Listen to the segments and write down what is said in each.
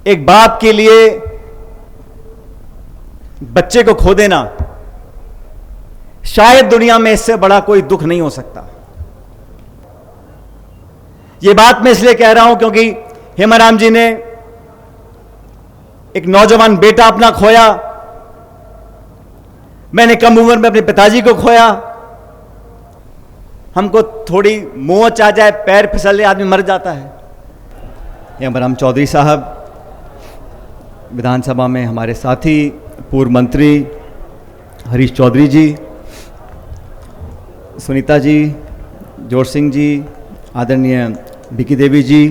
एक बाप के लिए बच्चे को खो देना, शायद दुनिया में इससे बड़ा कोई दुख नहीं हो सकता। यह बात मैं इसलिए कह रहा हूं क्योंकि हेमाराम जी ने एक नौजवान बेटा अपना खोया, मैंने कम उम्र में अपने पिताजी को खोया। हमको थोड़ी मोच आ जाए, पैर फिसल जाए, आदमी मर जाता है। हेमाराम चौधरी साहब विधानसभा में हमारे साथी, पूर्व मंत्री हरीश चौधरी जी, सुनीता जी, जोर सिंह जी, आदरणीय बिकी देवी जी,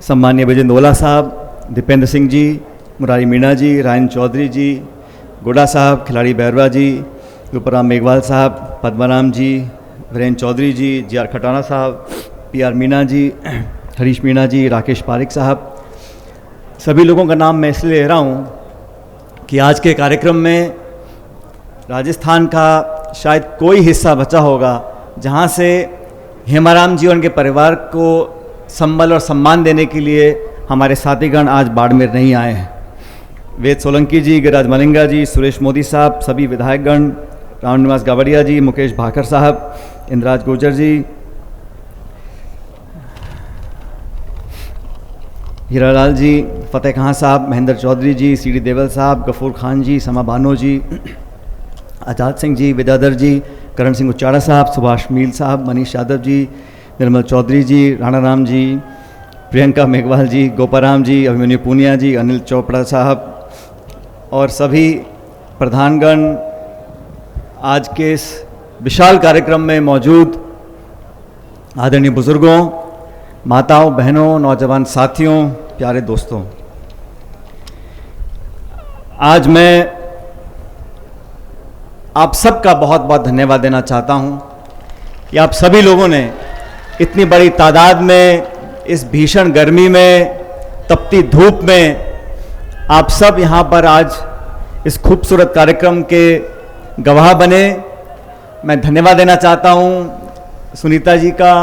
सम्मानीय विजेंद्र साहब, दीपेंद्र सिंह जी, मुरारी मीणा जी, रायन चौधरी जी, गोड़ा साहब, खिलाड़ी बैरवा जी, रूपराम मेघवाल साहब, पद्माराम जी, वीरेंद्र चौधरी जी, जी.आर. खटाना साहब, पी.आर. मीणा जी, हरीश मीणा जी, राकेश पारिक साहब, सभी लोगों का नाम मैं इसलिए ले रहा हूँ कि आज के कार्यक्रम में राजस्थान का शायद कोई हिस्सा बचा होगा जहाँ से हेमाराम जी और उनके परिवार को संबल और सम्मान देने के लिए हमारे साथीगण आज बाड़मेर नहीं आए हैं। वेद सोलंकी जी, गिरिराज मलिंगा जी, सुरेश मोदी साहब, सभी विधायकगण, राम निवास गावड़िया जी, मुकेश भाकर साहब, इंद्राज गुर्जर जी, हीरालाल जी, फतेह खां साहब, महेंद्र चौधरी जी, सी.डी. देवल साहब, गफूर खान जी, समा बानो जी, आजाद सिंह जी, विद्याधर जी, करण सिंह उच्चाड़ा साहब, सुभाष मील साहब, मनीष यादव जी, निर्मल चौधरी जी, राणा राम जी, प्रियंका मेघवाल जी, गोपाराम जी, अभिमन्यु पूनिया जी, अनिल चोपड़ा साहब और सभी प्रधानगण, आज के इस विशाल कार्यक्रम में मौजूद आदरणीय बुजुर्गों, माताओं, बहनों, नौजवान साथियों, प्यारे दोस्तों, आज मैं आप सबका बहुत बहुत धन्यवाद देना चाहता हूं कि आप सभी लोगों ने इतनी बड़ी तादाद में इस भीषण गर्मी में, तपती धूप में आप सब यहाँ पर आज इस खूबसूरत कार्यक्रम के गवाह बने। मैं धन्यवाद देना चाहता हूँ सुनीता जी का,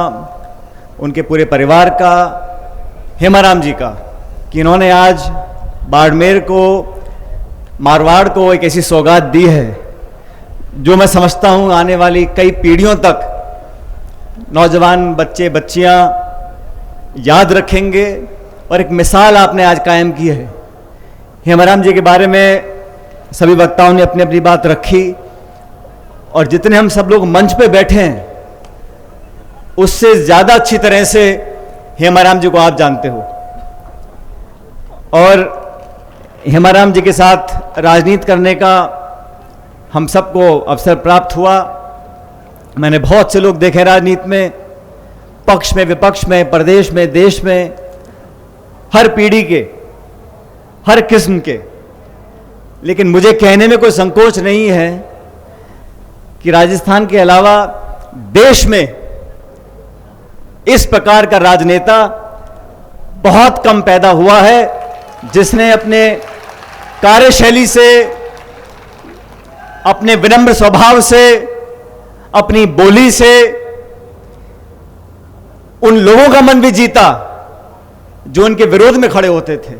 उनके पूरे परिवार का, हेमाराम जी का, कि इन्होंने आज बाड़मेर को, मारवाड़ को एक ऐसी सौगात दी है जो मैं समझता हूँ आने वाली कई पीढ़ियों तक नौजवान बच्चे बच्चियाँ याद रखेंगे। और एक मिसाल आपने आज कायम की है। हेमाराम जी के बारे में सभी वक्ताओं ने अपनी अपनी बात रखी और जितने हम सब लोग मंच पे बैठे हैं उससे ज़्यादा अच्छी तरह से हेमाराम जी को आप जानते हो। और हेमाराम जी के साथ राजनीति करने का हम सबको अवसर प्राप्त हुआ। मैंने बहुत से लोग देखे राजनीति में, पक्ष में, विपक्ष में, प्रदेश में, देश में, हर पीढ़ी के, हर किस्म के। लेकिन मुझे कहने में कोई संकोच नहीं है कि राजस्थान के अलावा देश में इस प्रकार का राजनेता बहुत कम पैदा हुआ है जिसने अपने कार्यशैली से, अपने विनम्र स्वभाव से, अपनी बोली से उन लोगों का मन भी जीता जो उनके विरोध में खड़े होते थे।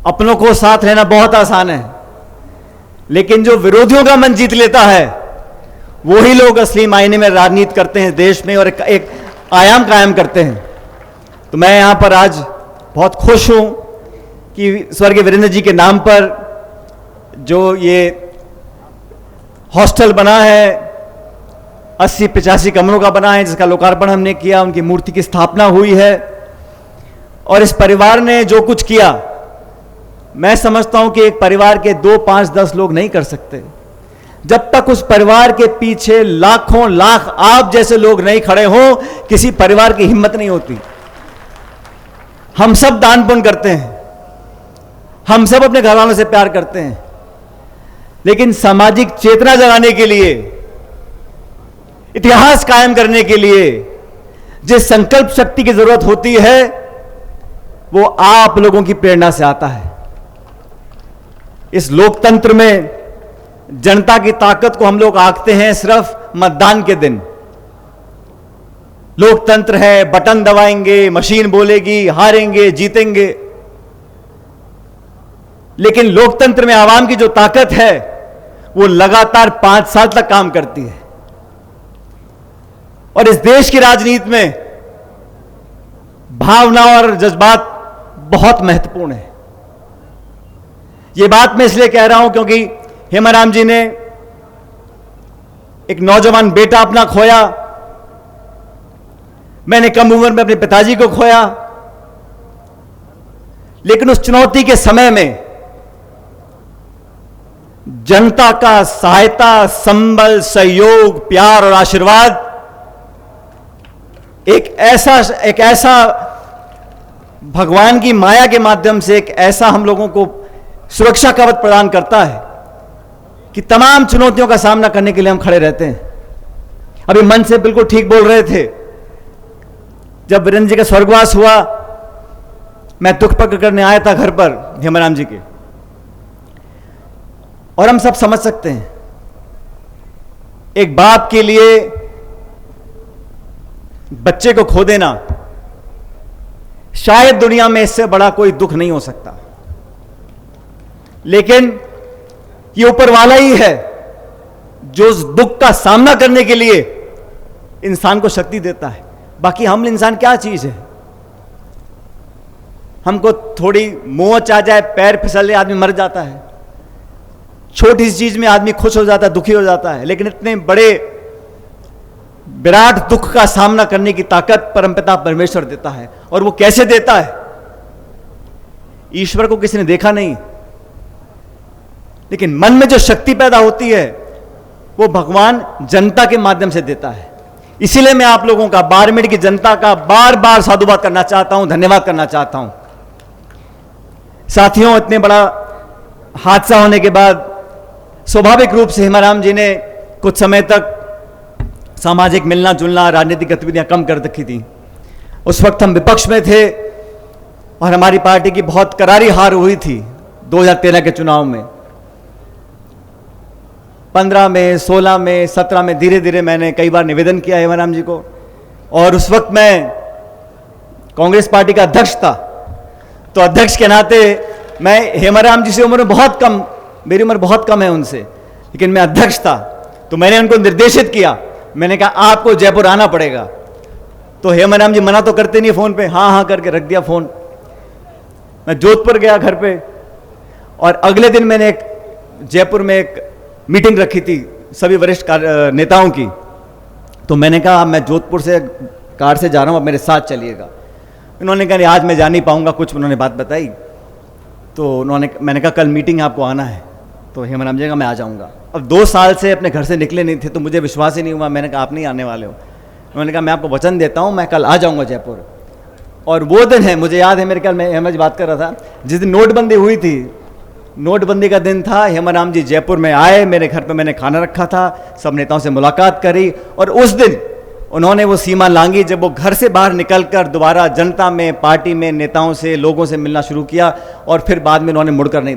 अपनों को साथ लेना बहुत आसान है, लेकिन जो विरोधियों का मन जीत लेता है वही लोग असली मायने में राजनीति करते हैं देश में और एक आयाम कायम करते हैं। तो मैं यहां पर आज बहुत खुश हूं कि स्वर्गीय वीरेंद्र जी के नाम पर जो ये हॉस्टल बना है, 80-85 कमरों का बना है, जिसका लोकार्पण हमने किया, उनकी मूर्ति की स्थापना हुई है। और इस परिवार ने जो कुछ किया, मैं समझता हूं कि एक परिवार के 2, 5, 10 लोग नहीं कर सकते। जब तक उस परिवार के पीछे लाखों लाख आप जैसे लोग नहीं खड़े हो, किसी परिवार की हिम्मत नहीं होती। हम सब दान पुण्य करते हैं, हम सब अपने घरवालों से प्यार करते हैं, लेकिन सामाजिक चेतना जगाने के लिए, इतिहास कायम करने के लिए जिस संकल्प शक्ति की जरूरत होती है वो आप लोगों की प्रेरणा से आता है। इस लोकतंत्र में जनता की ताकत को हम लोग आंकते हैं सिर्फ मतदान के दिन। लोकतंत्र है, बटन दबाएंगे, मशीन बोलेगी, हारेंगे जीतेंगे। लेकिन लोकतंत्र में आवाम की जो ताकत है वो लगातार 5 साल तक काम करती है। और इस देश की राजनीति में भावना और जज्बात बहुत महत्वपूर्ण है। यह बात मैं इसलिए कह रहा हूं क्योंकि हेमाराम जी ने एक नौजवान बेटा अपना खोया, मैंने कम उम्र में अपने पिताजी को खोया, लेकिन उस चुनौती के समय में जनता का सहायता, संबल, सहयोग, प्यार और आशीर्वाद एक ऐसा भगवान की माया के माध्यम से एक ऐसा हम लोगों को सुरक्षा कवच प्रदान करता है कि तमाम चुनौतियों का सामना करने के लिए हम खड़े रहते हैं। अभी मन से बिल्कुल ठीक बोल रहे थे, जब वीरेंद्र जी का स्वर्गवास हुआ मैं दुख प्रकट करने आया था घर पर हेमाराम जी के, और हम सब समझ सकते हैं एक बाप के लिए बच्चे को खो देना शायद दुनिया में इससे बड़ा कोई दुख नहीं हो सकता। लेकिन ये ऊपर वाला ही है जो उस दुख का सामना करने के लिए इंसान को शक्ति देता है। बाकी हम इंसान क्या चीज है? हमको थोड़ी मोच आ जाए, पैर फिसल जाए, आदमी मर जाता है। छोटी सी चीज में आदमी खुश हो जाता है, दुखी हो जाता है। लेकिन इतने बड़े विराट दुख का सामना करने की ताकत परमपिता परमेश्वर देता है। और वो कैसे देता है? ईश्वर को किसी ने देखा नहीं, लेकिन मन में जो शक्ति पैदा होती है वो भगवान जनता के माध्यम से देता है। इसीलिए मैं आप लोगों का, बारमेड़ की जनता का बार बार साधुवाद करना चाहता हूं, धन्यवाद करना चाहता हूं। साथियों, इतने बड़ा हादसा होने के बाद स्वाभाविक रूप से हेमाराम जी ने कुछ समय तक सामाजिक मिलना जुलना, राजनीतिक गतिविधियां कम कर रखी थी। उस वक्त हम विपक्ष में थे और हमारी पार्टी की बहुत करारी हार हुई थी 2013 के चुनाव में। 15 में, 16 में, 17 में धीरे धीरे मैंने कई बार निवेदन किया हेमाराम जी को। और उस वक्त मैं कांग्रेस पार्टी का अध्यक्ष था, तो अध्यक्ष के नाते मैं हेमाराम जी से उम्र में बहुत कम, मेरी उम्र बहुत कम है उनसे, लेकिन मैं अध्यक्ष था। तो मैंने उनको निर्देशित किया, मैंने कहा आपको जयपुर आना पड़ेगा। तो हेमाराम जी मना तो करते नहीं फोन पे, हाँ हाँ करके रख दिया फोन। मैं जोधपुर गया घर पे, और अगले दिन मैंने एक जयपुर में एक मीटिंग रखी थी सभी वरिष्ठ नेताओं की। तो मैंने कहा मैं जोधपुर से कार से जा रहा हूँ, अब मेरे साथ चलिएगा। उन्होंने कहा आज मैं जा नहीं पाऊंगा, कुछ उन्होंने बात बताई। तो मैंने कहा कल मीटिंग आपको आना है। तो हेमाराम जी का मैं आ जाऊंगा। अब 2 साल से अपने घर से निकले नहीं थे, तो मुझे विश्वास ही नहीं हुआ। मैंने कहा आप नहीं आने वाले हो। उन्होंने कहा मैं आपको वचन देता हूँ, मैं कल आ जाऊंगा जयपुर। और वो दिन है, मुझे याद है, मेरे ख्याल में हेमा जी बात कर रहा था, जिस दिन नोटबंदी हुई थी, नोटबंदी का दिन था। हेमाराम जी जयपुर में आए, मेरे घर पे मैंने खाना रखा था, सब नेताओं से मुलाकात करी। और उस दिन उन्होंने वो सीमा लांघी जब वो घर से बाहर निकलकर दोबारा जनता में, पार्टी में, नेताओं से, लोगों से मिलना शुरू किया। और फिर बाद में उन्होंने मुड़कर नहीं